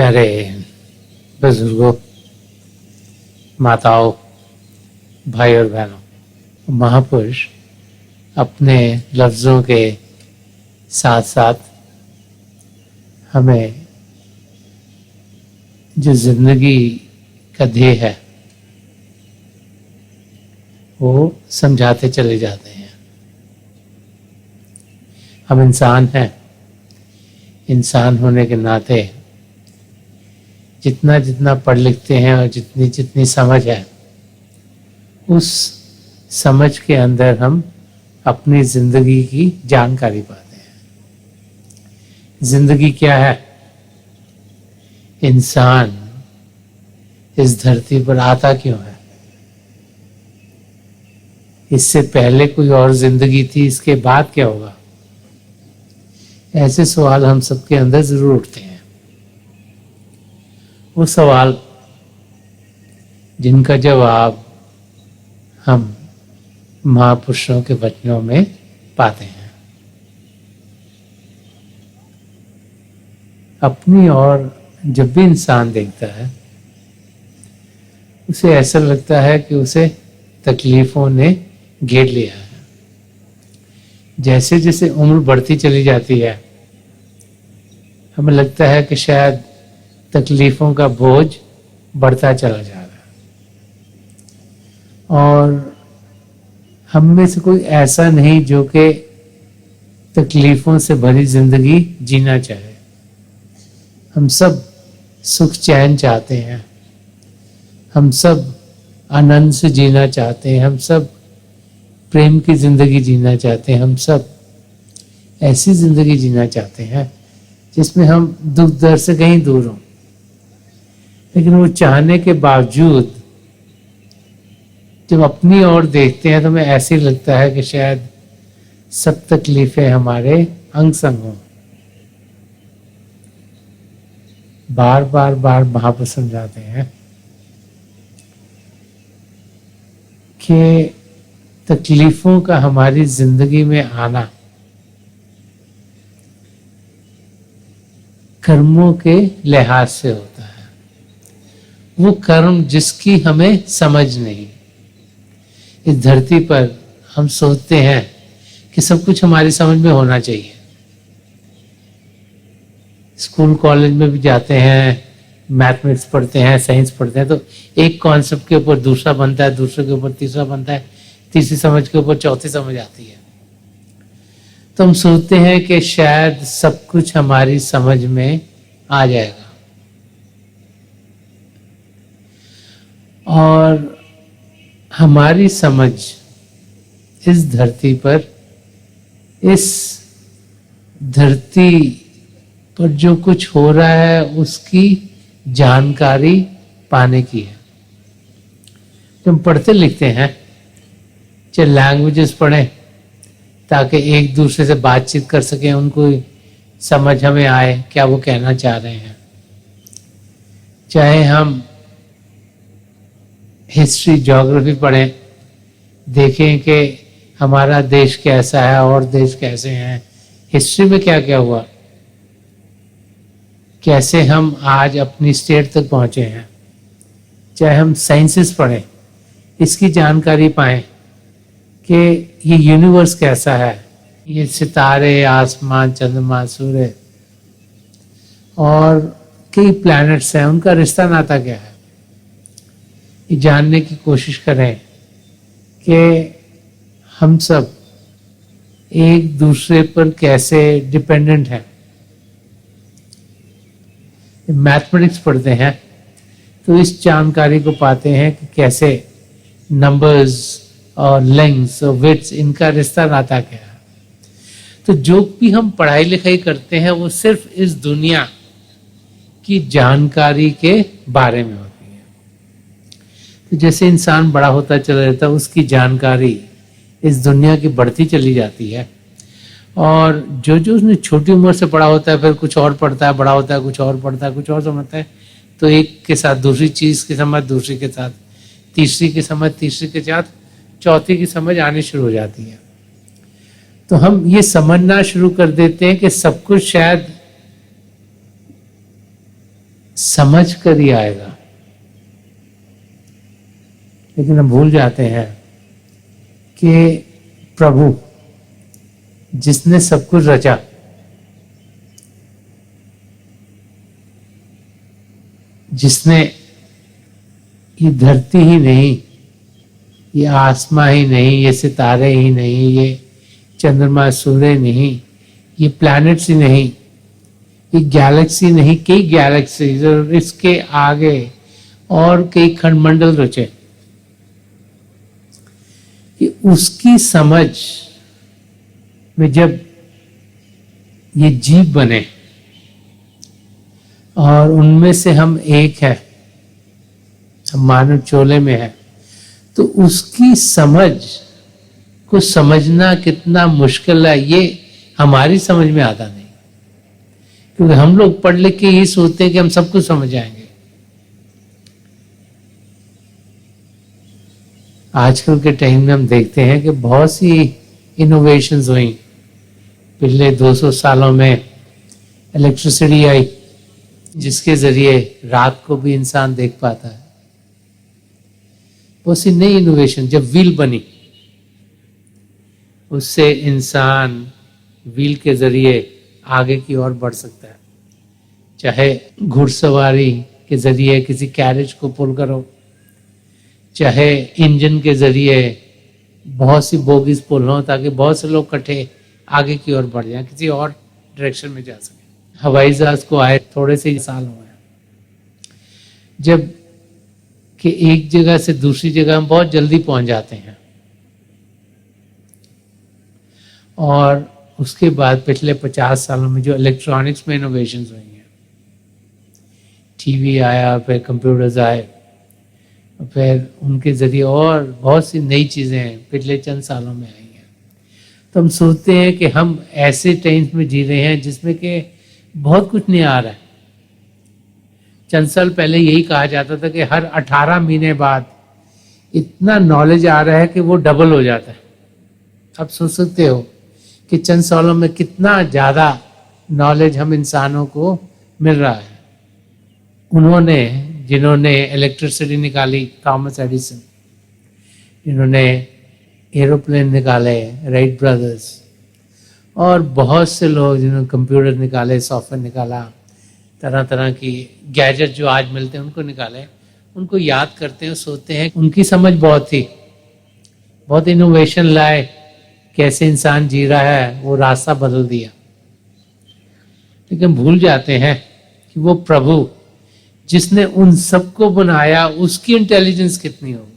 प्यारे बुजुर्गों, माताओं, भाई और बहनों, महापुरुष अपने लफ्ज़ों के साथ साथ हमें जो जिंदगी का ध्येय है वो समझाते चले जाते हैं। हम इंसान हैं, इंसान होने के नाते जितना जितना पढ़ लिखते हैं और जितनी जितनी समझ है, उस समझ के अंदर हम अपनी जिंदगी की जानकारी पाते हैं। जिंदगी क्या है? इंसान इस धरती पर आता क्यों है? इससे पहले कोई और जिंदगी थी, इसके बाद क्या होगा? ऐसे सवाल हम सबके अंदर जरूर उठते हैं। वो सवाल जिनका जवाब हम महापुरुषों के वचनों में पाते हैं। अपनी ओर जब भी इंसान देखता है, उसे ऐसा लगता है कि उसे तकलीफों ने घेर लिया है। जैसे जैसे उम्र बढ़ती चली जाती है, हमें लगता है कि शायद तकलीफों का बोझ बढ़ता चला जा रहा है और हम में से कोई ऐसा नहीं जो कि तकलीफों से भरी जिंदगी जीना चाहे। हम सब सुख चैन चाहते हैं, हम सब आनंद से जीना चाहते हैं, हम सब प्रेम की जिंदगी जीना चाहते हैं, हम सब ऐसी जिंदगी जीना चाहते हैं जिसमें हम दुख दर्द से कहीं दूर हों। लेकिन वो चाहने के बावजूद जब अपनी ओर देखते हैं तो हमें ऐसे ही लगता है कि शायद सब तकलीफें हमारे अंग संग हों। बार बार बार महापुरुष समझाते हैं कि तकलीफों का हमारी जिंदगी में आना कर्मों के लिहाज से होता है। वो कर्म जिसकी हमें समझ नहीं। इस धरती पर हम सोचते हैं कि सब कुछ हमारी समझ में होना चाहिए। स्कूल कॉलेज में भी जाते हैं, मैथमेटिक्स पढ़ते हैं, साइंस पढ़ते हैं, तो एक कॉन्सेप्ट के ऊपर दूसरा बनता है, दूसरे के ऊपर तीसरा बनता है, तीसरी समझ के ऊपर चौथी समझ आती है। तो हम सोचते हैं कि शायद सब कुछ हमारी समझ में आ जाएगा और हमारी समझ इस धरती पर जो कुछ हो रहा है उसकी जानकारी पाने की है। जब हम पढ़ते लिखते हैं, चाहे लैंग्वेजेस पढ़ें ताकि एक दूसरे से बातचीत कर सकें, उनको समझ हमें आए क्या वो कहना चाह रहे हैं, चाहे हम हिस्ट्री ज्योग्राफी पढ़ें, देखें कि हमारा देश कैसा है और देश कैसे हैं, हिस्ट्री में क्या क्या हुआ, कैसे हम आज अपनी स्टेट तक पहुंचे हैं, चाहे हम साइंसेस पढ़ें, इसकी जानकारी पाएं कि ये यूनिवर्स कैसा है, ये सितारे, आसमान, चंद्रमा, सूर्य और कई प्लैनेट्स हैं, उनका रिश्ता नाता क्या है, ये जानने की कोशिश करें कि हम सब एक दूसरे पर कैसे डिपेंडेंट हैं। मैथमेटिक्स पढ़ते हैं तो इस जानकारी को पाते हैं कि कैसे नंबर्स और लेंथ्स और विड्थ्स, इनका रिश्ता नाता क्या है। तो जो भी हम पढ़ाई लिखाई करते हैं वो सिर्फ इस दुनिया की जानकारी के बारे में होती है। तो जैसे इंसान बड़ा होता चला जाता है, उसकी जानकारी इस दुनिया की बढ़ती चली जाती है और जो जो उसने छोटी उम्र से पढ़ा होता है, फिर कुछ और पढ़ता है, बड़ा होता है, कुछ और पढ़ता है, कुछ और समझता है, तो एक के साथ दूसरी चीज की समझ, दूसरी के साथ तीसरी की समझ, तीसरी के साथ चौथी की समझ आनी शुरू हो जाती है। तो हम ये समझना शुरू कर देते हैं कि सब कुछ शायद समझ कर ही आएगा। लेकिन हम भूल जाते हैं कि प्रभु जिसने सब कुछ रचा, जिसने ये धरती ही नहीं, ये आसमां ही नहीं, ये सितारे ही नहीं, ये चंद्रमा सूर्य नहीं, ये प्लैनेट्स ही नहीं, ये गैलेक्सी नहीं, कई गैलेक्सीज और इसके आगे और कई खंडमंडल रचे, कि उसकी समझ में जब ये जीव बने और उनमें से हम एक है, हम मानव चोले में है, तो उसकी समझ को समझना कितना मुश्किल है ये हमारी समझ में आता नहीं। क्योंकि हम लोग पढ़ लिख के ये सोचते हैं कि हम सब कुछ समझ जाएंगे। आजकल के टाइम में हम देखते हैं कि बहुत सी इनोवेशंस हुई। पिछले 200 सालों में इलेक्ट्रिसिटी आई, जिसके जरिए रात को भी इंसान देख पाता है। बहुत सी नई इनोवेशन, जब व्हील बनी, उससे इंसान व्हील के जरिए आगे की ओर बढ़ सकता है। चाहे घुड़सवारी के जरिए किसी कैरेज को पुल करो, चाहे इंजन के जरिए बहुत सी बोगीज पुल हो ताकि बहुत से लोग इकट्ठे आगे की ओर बढ़ जाएं, किसी और डायरेक्शन में जा सके। हवाई जहाज को आए थोड़े से साल हुए, जब कि एक जगह से दूसरी जगह हम बहुत जल्दी पहुंच जाते हैं। और उसके बाद पिछले 50 सालों में जो इलेक्ट्रॉनिक्स में इनोवेशंस हुई हैं, टीवी आया, फिर कंप्यूटर्स आए, फिर उनके जरिए और बहुत सी नई चीजें पिछले चंद सालों में आई हैं। तो हम सोचते हैं कि हम ऐसे टाइम्स में जी रहे हैं जिसमें कि बहुत कुछ नहीं आ रहा है। चंद साल पहले यही कहा जाता था कि हर 18 महीने बाद इतना नॉलेज आ रहा है कि वो डबल हो जाता है। आप सोच सकते हो कि चंद सालों में कितना ज्यादा नॉलेज हम इंसानों को मिल रहा है। उन्होंने, जिन्होंने इलेक्ट्रिसिटी निकाली, थॉमस एडिसन, जिन्होंने एरोप्लेन निकाले, राइट ब्रदर्स, और बहुत से लोग जिन्होंने कंप्यूटर निकाले, सॉफ्टवेयर निकाला, तरह तरह की गैजेट जो आज मिलते हैं उनको निकाले, उनको याद करते हैं, सोचते हैं उनकी समझ बहुत थी, बहुत इनोवेशन लाए, कैसे इंसान जी रहा है वो रास्ता बदल दिया। लेकिन भूल जाते हैं कि वो प्रभु जिसने उन सबको बनाया, उसकी इंटेलिजेंस कितनी होगी।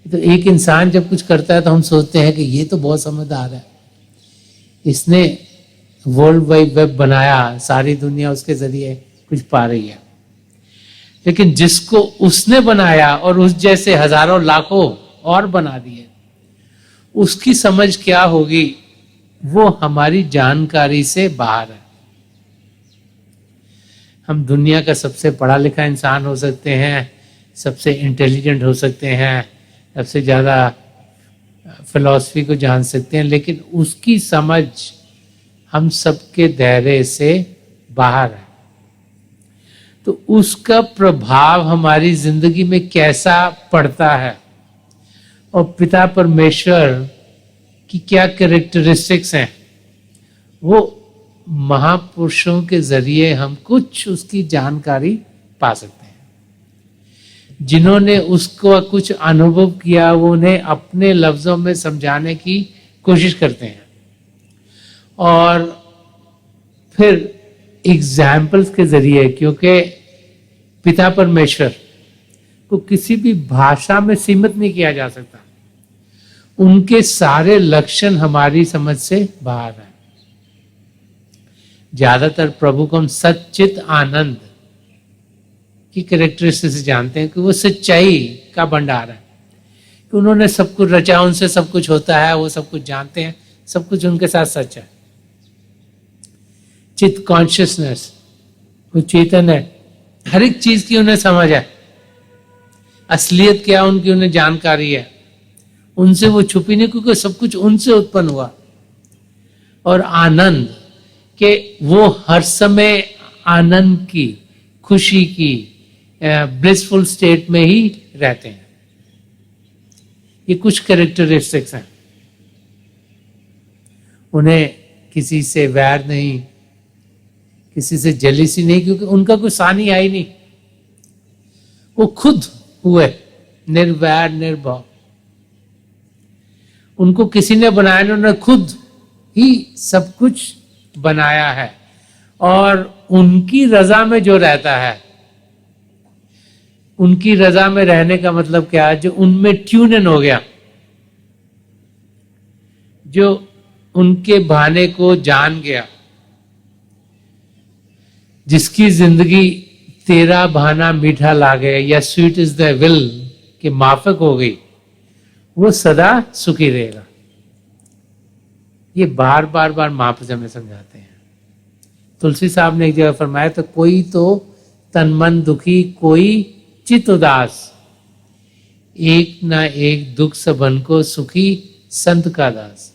तो एक इंसान जब कुछ करता है तो हम सोचते हैं कि ये तो बहुत समझदार है, इसने वर्ल्ड वाइड वेब बनाया, सारी दुनिया उसके जरिए कुछ पा रही है। लेकिन जिसको उसने बनाया और उस जैसे हजारों लाखों और बना दिए, उसकी समझ क्या होगी, वो हमारी जानकारी से बाहर है। हम दुनिया का सबसे पढ़ा लिखा इंसान हो सकते हैं, सबसे इंटेलिजेंट हो सकते हैं, सबसे ज़्यादा फिलॉसफी को जान सकते हैं, लेकिन उसकी समझ हम सबके दायरे से बाहर है। तो उसका प्रभाव हमारी जिंदगी में कैसा पड़ता है, और पिता परमेश्वर की क्या कैरेक्टरिस्टिक्स हैं, वो महापुरुषों के जरिए हम कुछ उसकी जानकारी पा सकते हैं। जिन्होंने उसको कुछ अनुभव किया, वो उन्हें अपने लफ्जों में समझाने की कोशिश करते हैं, और फिर एग्जाम्पल्स के जरिए, क्योंकि पिता परमेश्वर को किसी भी भाषा में सीमित नहीं किया जा सकता, उनके सारे लक्षण हमारी समझ से बाहर है। ज्यादातर प्रभु को हम सच्चित आनंद की कैरेक्टरिस्टिक से जानते हैं कि वो सच्चाई का भंडार है, कि उन्होंने सब कुछ रचा, उनसे सब कुछ होता है, वो सब कुछ जानते हैं, सब कुछ उनके साथ सच है। चित कॉन्शियसनेस, वो चेतन है, हर एक चीज की उन्हें समझ है, असलियत क्या उनकी उन्हें जानकारी है, उनसे वो छुपी नहीं, क्योंकि सब कुछ उनसे उत्पन्न हुआ। और आनंद के वो हर समय आनंद की, खुशी की, ब्लिसफुल स्टेट में ही रहते हैं। ये कुछ कैरेक्टरिस्टिक्स हैं। उन्हें किसी से वैर नहीं, किसी से जेलिसी नहीं, क्योंकि उनका कोई सानी आई नहीं। वो खुद हुए निर्वैर निर्भव। उनको किसी ने बनाया नहीं, उन्होंने खुद ही सब कुछ बनाया है। और उनकी रजा में जो रहता है, उनकी रजा में रहने का मतलब क्या है? जो उनमें ट्यून इन हो गया, जो उनके बहाने को जान गया, जिसकी जिंदगी तेरा बहाना मीठा लागे या स्वीट इज द विल के माफक हो गई, वो सदा सुखी रहेगा। ये बार बार बार महाप्रभु हमें समझाते हैं। तुलसी साहब ने एक जगह फरमाया, तो कोई तो तन मन दुखी, कोई चित उदास, एक ना एक दुख सबन को सुखी संत का दास।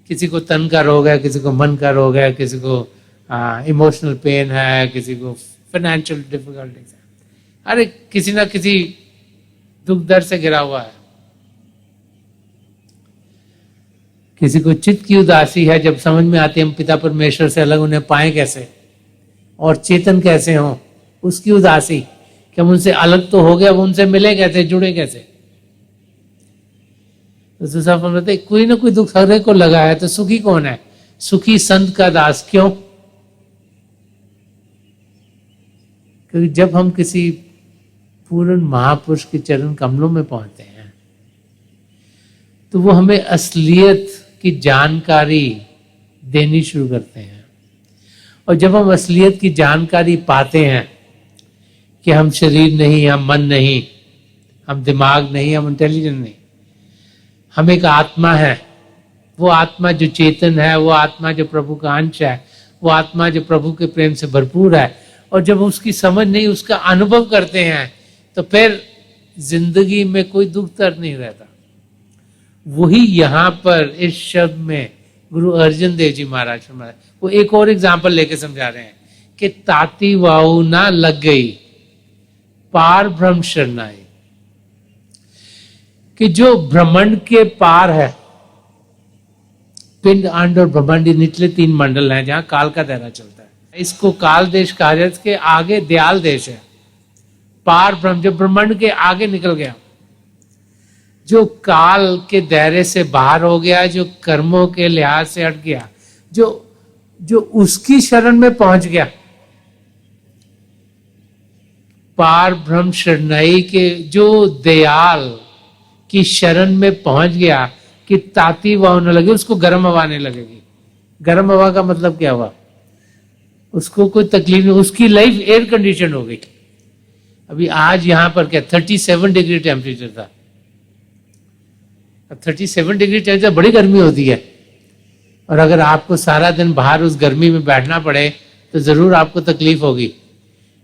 किसी को तन का रोग है, किसी को मन का रोग है, किसी को इमोशनल पेन है, किसी को फाइनेंशियल डिफिकल्टीज है, अरे किसी ना किसी दुख दर्द से घिरा हुआ है। किसी को चित्त की उदासी है, जब समझ में आती है हम पिता परमेश्वर से अलग उन्हें पाए कैसे और चेतन कैसे हों, उसकी उदासी कि हम उनसे अलग तो हो गया, वो उनसे मिले कैसे, जुड़े कैसे। तो सब बोलते कोई ना कोई दुख हर एक को लगा है, तो सुखी कौन है? सुखी संत का दास। क्यों? क्योंकि जब हम किसी पूर्ण महापुरुष के चरण कमलों में पहुंचते हैं, तो वो हमें असलियत की जानकारी देनी शुरू करते हैं। और जब हम असलियत की जानकारी पाते हैं कि हम शरीर नहीं, हम मन नहीं, हम दिमाग नहीं, हम इंटेलिजेंट नहीं, हम एक आत्मा है। वो आत्मा जो चेतन है, वो आत्मा जो प्रभु का अंश है, वो आत्मा जो प्रभु के प्रेम से भरपूर है। और जब उसकी समझ नहीं, उसका अनुभव करते हैं, तो फिर जिंदगी में कोई दुख दर्द नहीं रहता। वही यहां पर इस शब्द में गुरु अर्जुन देव जी महाराज वो एक और एग्जाम्पल लेके समझा रहे हैं कि ताती वाऊ ना लग गई, पार ब्रह्म शरणाई। कि जो ब्रह्मांड के पार है, पिंड, अंड और ब्रह्मांड, निचले 3 मंडल हैं जहां काल का दायरा चलता है। इसको काल देश कहा जाता है, इसके आगे दयाल देश है। पार ब्रह्म जो ब्रह्मांड के आगे निकल गया, जो काल के दायरे से बाहर हो गया, जो कर्मों के लिहाज से हट गया, जो उसकी शरण में पहुंच गया, पार ब्रह्म शरणाई के जो दयाल की शरण में पहुंच गया कि ताती हवा होने लगे, उसको गर्म हवा आने लगेगी। गर्म हवा का मतलब क्या हुआ? उसको कोई तकलीफ नहीं, उसकी लाइफ एयर कंडीशन हो गई। अभी आज यहां पर क्या 37 डिग्री टेम्परेचर था। 37 डिग्री टेम्परेचर बड़ी गर्मी होती है, और अगर आपको सारा दिन बाहर उस गर्मी में बैठना पड़े तो जरूर आपको तकलीफ होगी।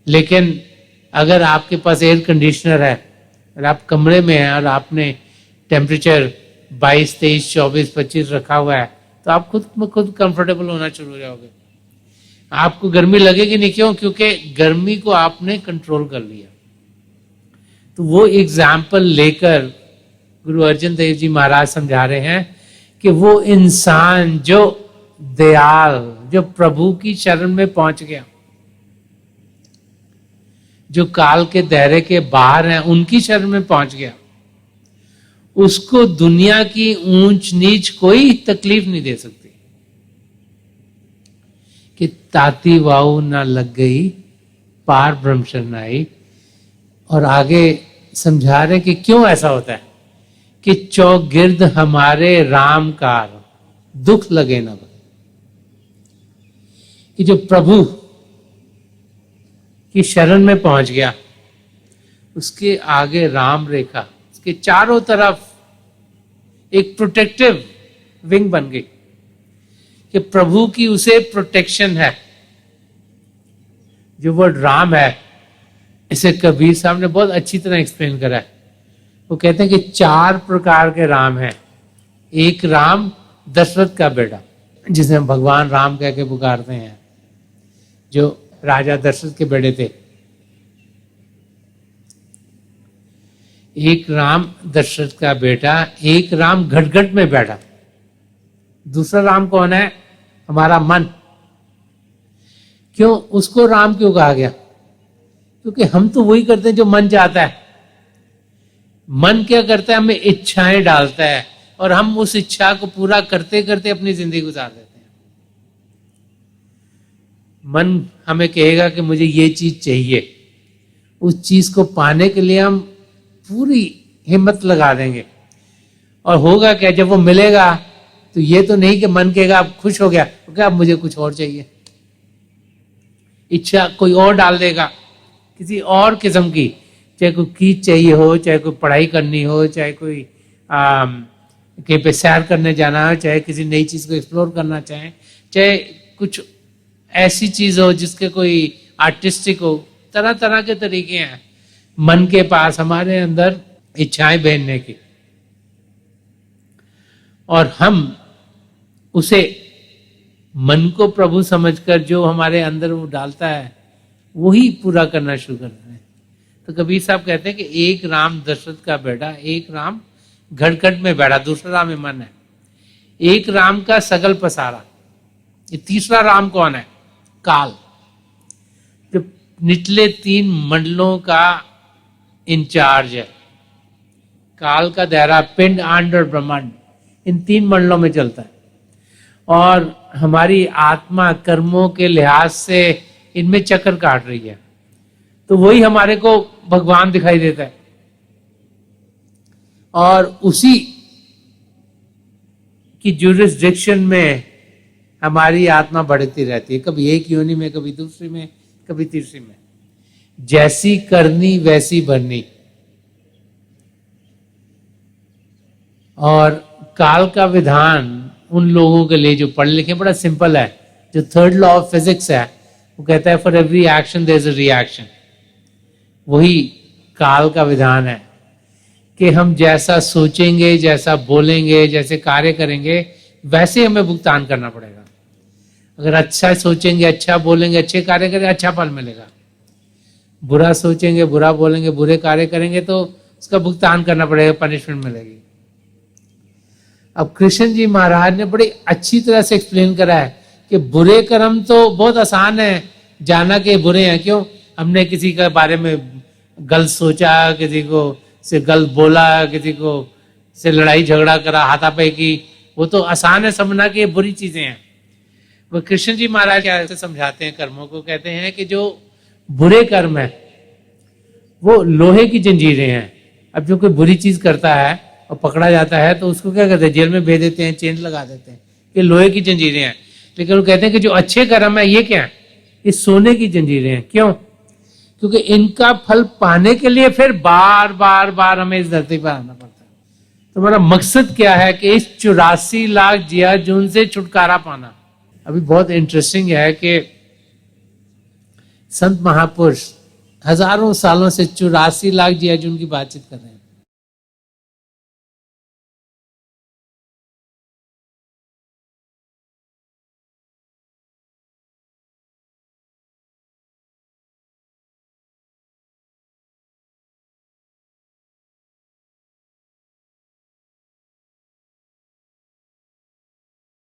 लेकिन अगर आपके पास एयर कंडीशनर है और आप कमरे में हैं और आपने टेम्परेचर 22, 23, 24, 25 रखा हुआ है, तो आप खुद कंफर्टेबल होना शुरू हो जाओगे। आपको गर्मी लगेगी नहीं। क्यों? क्योंकि गर्मी को आपने कंट्रोल कर लिया। तो वो एग्जाम्पल लेकर गुरु अर्जुन देव जी महाराज समझा रहे हैं कि वो इंसान जो दयाल, जो प्रभु की शरण में पहुंच गया, जो काल के दायरे के बाहर हैं, उनकी शरण में पहुंच गया, उसको दुनिया की ऊंच नीच कोई तकलीफ नहीं दे सकती। कि ताती वाऊ ना लग गई, पार ब्रह्म शरणाई। और आगे समझा रहे कि क्यों ऐसा होता है कि चौगिर्द हमारे रामकार, दुख लगे ना। कि जो प्रभु की शरण में पहुंच गया, उसके आगे राम रेखा, उसके चारों तरफ एक प्रोटेक्टिव विंग बन गई कि प्रभु की उसे प्रोटेक्शन है। जो वर्ड राम है, इसे कबीर साहब ने बहुत अच्छी तरह एक्सप्लेन करा है। वो कहते हैं कि 4 प्रकार के राम हैं। एक राम दशरथ का बेटा, जिसे हम भगवान राम कह के पुकारते हैं। जो राजा दशरथ के बेटे थे। एक राम दशरथ का बेटा, एक राम घटघट में बैठा। दूसरा राम कौन है? हमारा मन। क्यों उसको राम क्यों कहा गया? क्योंकि हम तो वही करते हैं जो मन चाहता है। मन क्या करता है? हमें इच्छाएं डालता है और हम उस इच्छा को पूरा करते करते अपनी जिंदगी गुजार देते हैं। मन हमें कहेगा कि मुझे ये चीज चाहिए, उस चीज को पाने के लिए हम पूरी हिम्मत लगा देंगे। और होगा क्या? जब वो मिलेगा तो ये तो नहीं कि मन कहेगा अब खुश हो गया, क्योंकि अब मुझे कुछ और चाहिए। इच्छा कोई और डाल देगा, किसी और किस्म की, चाहे कोई चीज चाहिए हो, चाहे कोई पढ़ाई करनी हो, चाहे कोई कहीं पे सैर करने जाना हो, चाहे किसी नई चीज को एक्सप्लोर करना चाहे, चाहे कुछ ऐसी चीज हो जिसके कोई आर्टिस्टिक हो। तरह तरह के तरीके हैं मन के पास, हमारे अंदर इच्छाएं बहनने की। और हम उसे मन को प्रभु समझकर जो हमारे अंदर वो डालता है वही पूरा करना शुरू करते हैं। तो कबीर साहब कहते हैं कि एक राम दशरथ का बेटा, एक राम घटघट में बैठा, दूसरा राम में मन है। एक राम का सगल पसारा। ये तीसरा राम कौन है? काल, जो निचले 3 मंडलों का इंचार्ज है। काल का दायरा पिंड, अंड और ब्रह्मांड, इन 3 मंडलों में चलता है। और हमारी आत्मा कर्मों के लिहाज से इनमें चक्कर काट रही है। तो वही हमारे को भगवान दिखाई देता है और उसी की जुरिस्डिक्शन में हमारी आत्मा बढ़ती रहती है, कभी एक योनि में, कभी दूसरी में, कभी तीसरी में। जैसी करनी वैसी भरनी। और काल का विधान उन लोगों के लिए जो पढ़े लिखे, बड़ा सिंपल है। जो 3rd लॉ ऑफ फिजिक्स है वो कहता है for every action there is a reaction. वही काल का विधान है कि हम जैसा सोचेंगे, जैसा बोलेंगे, जैसे कार्य करेंगे, वैसे हमें भुगतान करना पड़ेगा। अगर अच्छा सोचेंगे, अच्छा बोलेंगे, अच्छे कार्य करेंगे, अच्छा फल मिलेगा। बुरा सोचेंगे, बुरा बोलेंगे, बुरे कार्य करेंगे तो उसका भुगतान करना पड़ेगा, पनिशमेंट मिलेगी। अब कृष्ण जी महाराज ने बड़ी अच्छी तरह से एक्सप्लेन करा है कि बुरे कर्म तो बहुत आसान है जाना के बुरे हैं। क्यों? हमने किसी के बारे में गलत सोचा, किसी को से गलत बोला, किसी को से लड़ाई झगड़ा करा, हाथापाई की, वो तो आसान है समझना कि ये बुरी चीजें हैं। वो कृष्ण जी महाराज क्या समझाते हैं कर्मों को? कहते हैं कि जो बुरे कर्म है वो लोहे की जंजीरें हैं। अब जो कोई बुरी चीज करता है और पकड़ा जाता है तो उसको क्या करते हैं? जेल में भेज देते हैं, चेन लगा देते हैं। ये लोहे की जंजीरें हैं। लेकिन वो कहते हैं कि जो अच्छे कर्म है ये क्या है? ये सोने की जंजीरें हैं। क्यों? क्योंकि इनका फल पाने के लिए फिर बार बार बार हमें इस धरती पर आना पड़ता है। तो हमारा मकसद क्या है कि इस 84 लाख जिया जून से छुटकारा पाना। अभी बहुत इंटरेस्टिंग है कि संत महापुरुष हजारों सालों से 84 लाख जिया जून की बातचीत कर रहे हैं।